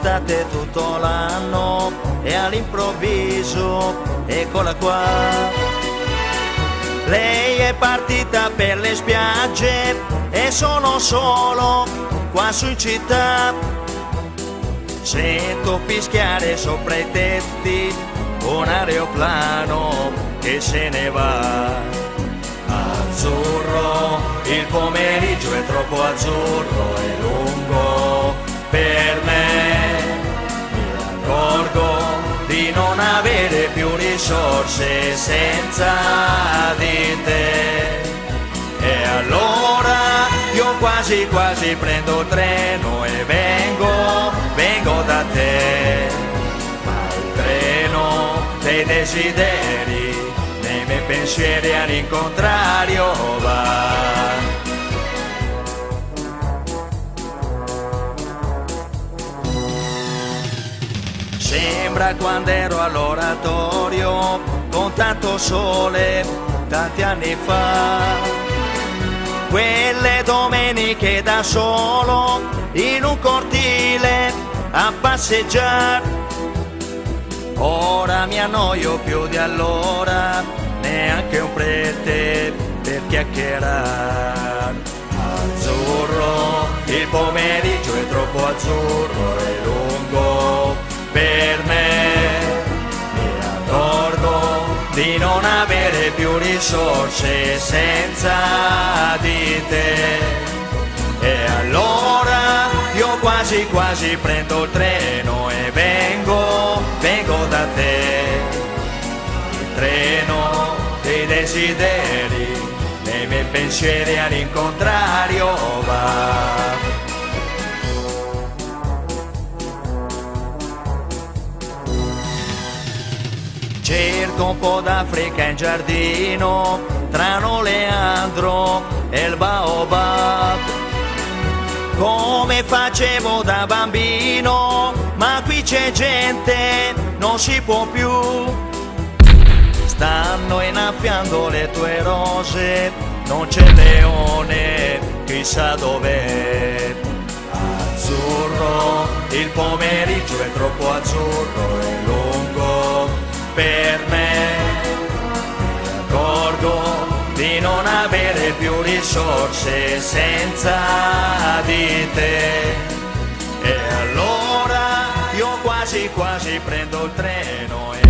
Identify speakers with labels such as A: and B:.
A: d'estate tutto l'anno e all'improvviso eccola qua. Lei è partita per le spiagge e sono solo qua su in città. Sento fischiare sopra i tetti un aeroplano che se ne va. Azzurro, il pomeriggio è troppo azzurro e lungo per me. Mi accorgo di non avere più risorse senza di te. E allora io quasi quasi prendo il treno e vengo da te. Ma il treno dei desideri nei miei pensieri all'incontrario va. Sembra quando ero all'oratorio con tanto sole tanti anni fa. Quelle domeniche da solo in un cortile a passeggiare. Ora mi annoio più di allora, neanche un prete per chiacchierare. Azzurro, il pomeriggio è troppo azzurro e lungo per me. Mi accorgo di non avere più risorse senza di te. E allora io quasi quasi prendo il treno e vengo da te. Il treno dei desideri nei miei pensieri all'incontrario va. Cerco un po' d'Africa in giardino, tra Leandro e il baobab, come facevo da bambino, ma qui c'è gente, non si può più. Stanno innaffiando le tue rose, non c'è leone, chissà dov'è. Azzurro, il pomeriggio è troppo azzurro e lungo per me. Mi accorgo di non avere più risorse senza di te. E allora io quasi quasi prendo il treno e